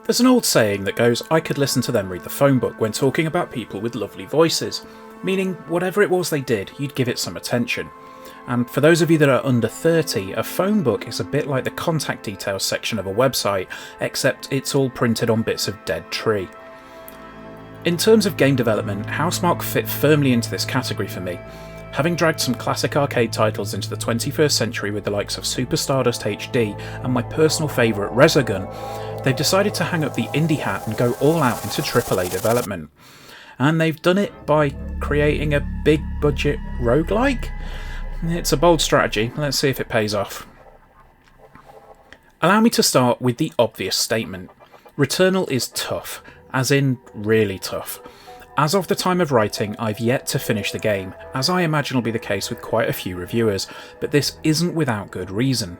There's an old saying that goes, I could listen to them read the phone book when talking about people with lovely voices, meaning whatever it was they did, you'd give it some attention. And for those of you that are under 30, a phone book is a bit like the contact details section of a website, except it's all printed on bits of dead tree. In terms of game development, Housemarque fit firmly into this category for me. Having dragged some classic arcade titles into the 21st century with the likes of Super Stardust HD and my personal favourite Resogun, they've decided to hang up the indie hat and go all out into AAA development. And they've done it by creating a big budget roguelike? It's a bold strategy, let's see if it pays off. Allow me to start with the obvious statement. Returnal is tough, as in really tough. As of the time of writing, I've yet to finish the game, as I imagine will be the case with quite a few reviewers, but this isn't without good reason.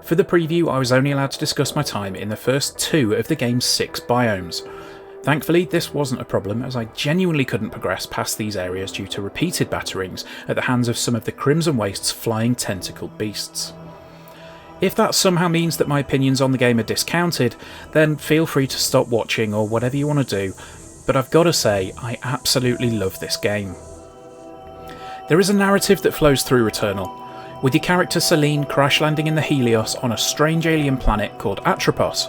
For the preview, I was only allowed to discuss my time in the first 2 of the game's 6 biomes. Thankfully, this wasn't a problem, as I genuinely couldn't progress past these areas due to repeated batterings at the hands of some of the Crimson Waste's flying tentacled beasts. If that somehow means that my opinions on the game are discounted, then feel free to stop watching or whatever you want to do, but I've got to say, I absolutely love this game. There is a narrative that flows through Returnal, with your character Celine crash landing in the Helios on a strange alien planet called Atropos.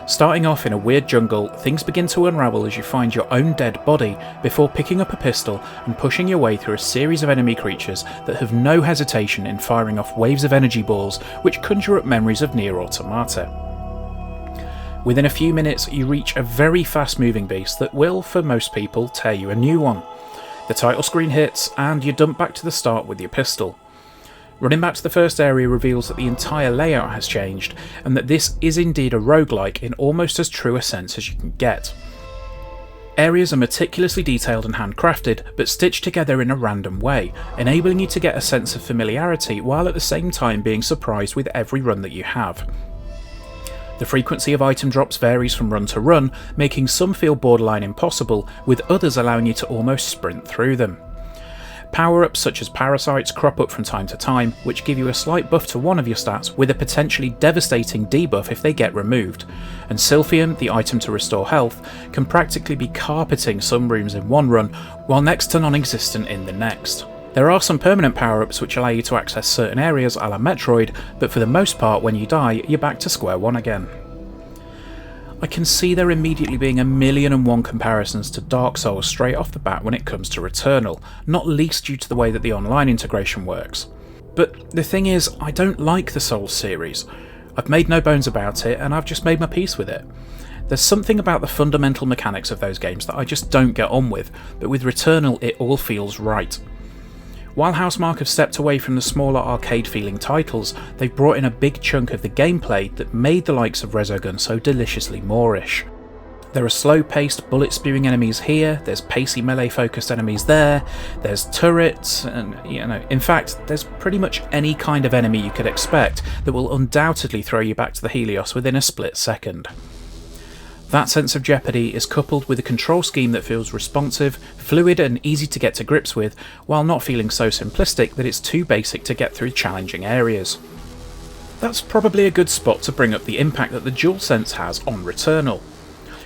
Starting off in a weird jungle, things begin to unravel as you find your own dead body before picking up a pistol and pushing your way through a series of enemy creatures that have no hesitation in firing off waves of energy balls which conjure up memories of Nier Automata. Within a few minutes, you reach a very fast-moving beast that will, for most people, tear you a new one. The title screen hits, and you're dumped back to the start with your pistol. Running back to the first area reveals that the entire layout has changed, and that this is indeed a roguelike in almost as true a sense as you can get. Areas are meticulously detailed and handcrafted, but stitched together in a random way, enabling you to get a sense of familiarity while at the same time being surprised with every run that you have. The frequency of item drops varies from run to run, making some feel borderline impossible, with others allowing you to almost sprint through them. Power-ups such as parasites crop up from time to time, which give you a slight buff to one of your stats with a potentially devastating debuff if they get removed, and Sylphium, the item to restore health, can practically be carpeting some rooms in one run, while next to non-existent in the next. There are some permanent power-ups which allow you to access certain areas a la Metroid, but for the most part when you die, you're back to square one again. I can see there immediately being 1,000,001 comparisons to Dark Souls straight off the bat when it comes to Returnal, not least due to the way that the online integration works. But the thing is, I don't like the Souls series. I've made no bones about it, and I've just made my peace with it. There's something about the fundamental mechanics of those games that I just don't get on with, but with Returnal it all feels right. While Housemarque have stepped away from the smaller arcade-feeling titles, they've brought in a big chunk of the gameplay that made the likes of Resogun so deliciously Moorish. There are slow-paced, bullet-spewing enemies here, there's pacey melee-focused enemies there, there's turrets, and, in fact, there's pretty much any kind of enemy you could expect that will undoubtedly throw you back to the Helios within a split second. That sense of jeopardy is coupled with a control scheme that feels responsive, fluid and easy to get to grips with, while not feeling so simplistic that it's too basic to get through challenging areas. That's probably a good spot to bring up the impact that the DualSense has on Returnal.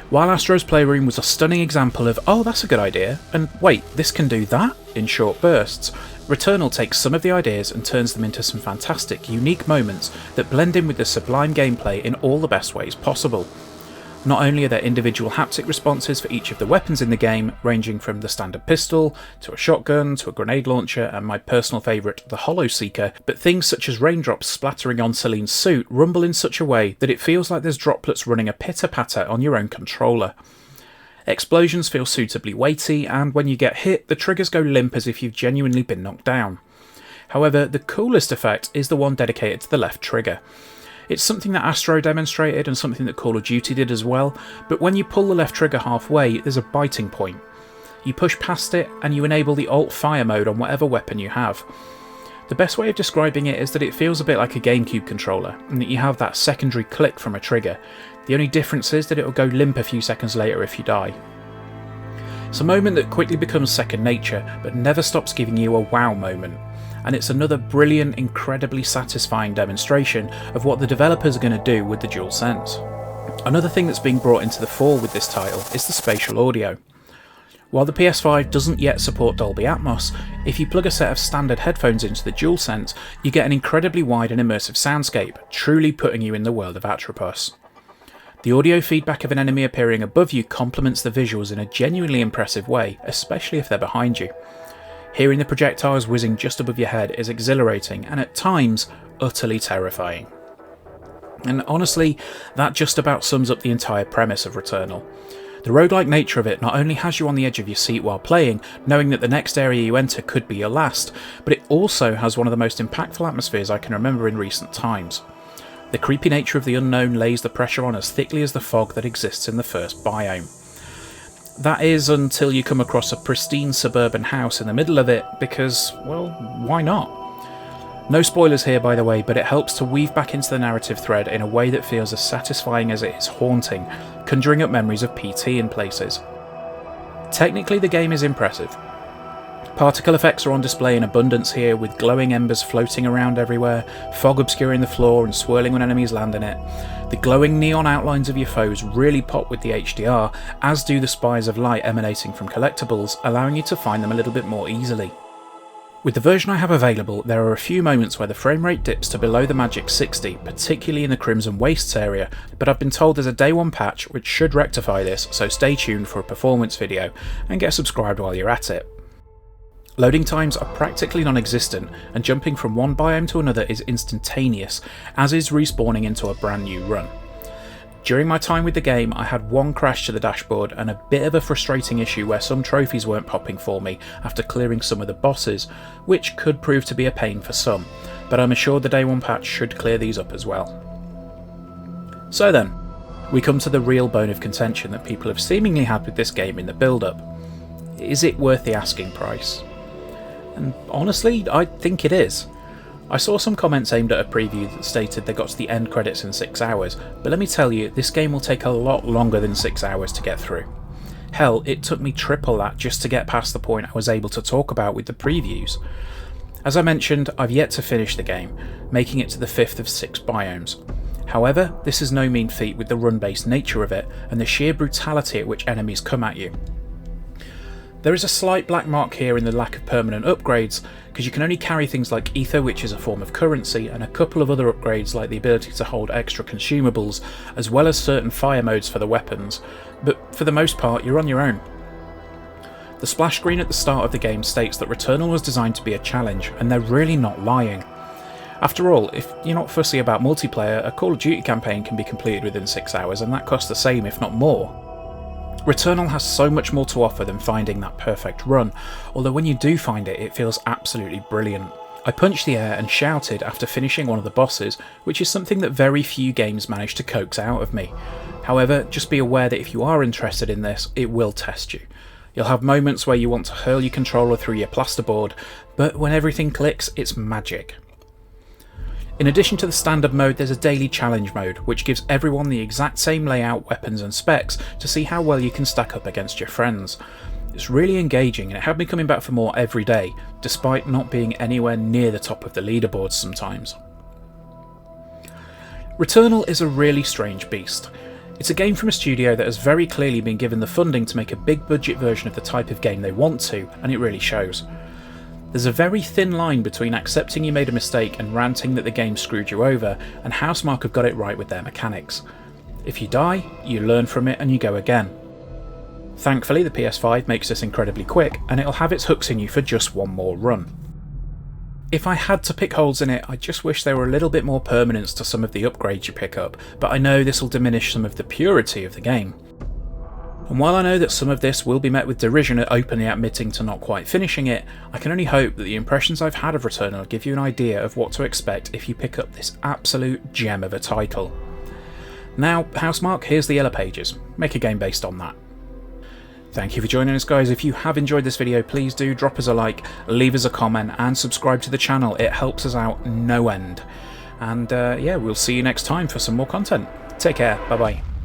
While Astro's Playroom was a stunning example of, oh that's a good idea, and wait, this can do that, in short bursts, Returnal takes some of the ideas and turns them into some fantastic, unique moments that blend in with the sublime gameplay in all the best ways possible. Not only are there individual haptic responses for each of the weapons in the game, ranging from the standard pistol, to a shotgun, to a grenade launcher, and my personal favourite, the Hollow Seeker, but things such as raindrops splattering on Celine's suit rumble in such a way that it feels like there's droplets running a pitter-patter on your own controller. Explosions feel suitably weighty, and when you get hit, the triggers go limp as if you've genuinely been knocked down. However, the coolest effect is the one dedicated to the left trigger. It's something that Astro demonstrated and something that Call of Duty did as well, but when you pull the left trigger halfway, there's a biting point. You push past it and you enable the Alt Fire mode on whatever weapon you have. The best way of describing it is that it feels a bit like a GameCube controller, and that you have that secondary click from a trigger. The only difference is that it will go limp a few seconds later if you die. It's a moment that quickly becomes second nature, but never stops giving you a wow moment. And it's another brilliant, incredibly satisfying demonstration of what the developers are going to do with the DualSense. Another thing that's being brought into the fore with this title is the spatial audio. While the PS5 doesn't yet support Dolby Atmos, if you plug a set of standard headphones into the DualSense, you get an incredibly wide and immersive soundscape, truly putting you in the world of Atropos. The audio feedback of an enemy appearing above you complements the visuals in a genuinely impressive way, especially if they're behind you. Hearing the projectiles whizzing just above your head is exhilarating and at times utterly terrifying. And honestly, that just about sums up the entire premise of Returnal. The roguelike nature of it not only has you on the edge of your seat while playing, knowing that the next area you enter could be your last, but it also has one of the most impactful atmospheres I can remember in recent times. The creepy nature of the unknown lays the pressure on as thickly as the fog that exists in the first biome. That is until you come across a pristine suburban house in the middle of it, because, well, why not? No spoilers here, by the way, but it helps to weave back into the narrative thread in a way that feels as satisfying as it is haunting, conjuring up memories of PT in places. Technically, the game is impressive. Particle effects are on display in abundance here, with glowing embers floating around everywhere, fog obscuring the floor and swirling when enemies land in it. The glowing neon outlines of your foes really pop with the HDR, as do the spires of light emanating from collectibles, allowing you to find them a little bit more easily. With the version I have available, there are a few moments where the frame rate dips to below the magic 60, particularly in the Crimson Wastes area, but I've been told there's a day one patch which should rectify this, so stay tuned for a performance video, and get subscribed while you're at it. Loading times are practically non-existent, and jumping from one biome to another is instantaneous, as is respawning into a brand new run. During my time with the game, I had one crash to the dashboard and a bit of a frustrating issue where some trophies weren't popping for me after clearing some of the bosses, which could prove to be a pain for some, but I'm assured the day one patch should clear these up as well. So then, we come to the real bone of contention that people have seemingly had with this game in the build-up. Is it worth the asking price? And honestly, I think it is. I saw some comments aimed at a preview that stated they got to the end credits in 6 hours, but let me tell you, this game will take a lot longer than 6 hours to get through. Hell, it took me triple that just to get past the point I was able to talk about with the previews. As I mentioned, I've yet to finish the game, making it to the 5th of 6 biomes. However, this is no mean feat with the run-based nature of it and the sheer brutality at which enemies come at you. There is a slight black mark here in the lack of permanent upgrades, because you can only carry things like ether, which is a form of currency, and a couple of other upgrades like the ability to hold extra consumables, as well as certain fire modes for the weapons, but for the most part you're on your own. The splash screen at the start of the game states that Returnal was designed to be a challenge, and they're really not lying. After all, if you're not fussy about multiplayer, a Call of Duty campaign can be completed within 6 hours, and that costs the same if not more. Returnal has so much more to offer than finding that perfect run, although when you do find it, it feels absolutely brilliant. I punched the air and shouted after finishing one of the bosses, which is something that very few games manage to coax out of me. However, just be aware that if you are interested in this, it will test you. You'll have moments where you want to hurl your controller through your plasterboard, but when everything clicks, it's magic. In addition to the standard mode, there's a daily challenge mode, which gives everyone the exact same layout, weapons and specs to see how well you can stack up against your friends. It's really engaging and it had me coming back for more every day, despite not being anywhere near the top of the leaderboards sometimes. Returnal is a really strange beast. It's a game from a studio that has very clearly been given the funding to make a big budget version of the type of game they want to, and it really shows. There's a very thin line between accepting you made a mistake and ranting that the game screwed you over, and Housemarque have got it right with their mechanics. If you die, you learn from it and you go again. Thankfully, the PS5 makes this incredibly quick, and it'll have its hooks in you for just one more run. If I had to pick holes in it, I just wish there were a little bit more permanence to some of the upgrades you pick up, but I know this will diminish some of the purity of the game. And while I know that some of this will be met with derision at openly admitting to not quite finishing it, I can only hope that the impressions I've had of Returnal give you an idea of what to expect if you pick up this absolute gem of a title. Now, Housemarque, here's the yellow pages. Make a game based on that. Thank you for joining us, guys. If you have enjoyed this video, please do drop us a like, leave us a comment and subscribe to the channel. It helps us out no end. And yeah, we'll see you next time for some more content. Take care. Bye bye.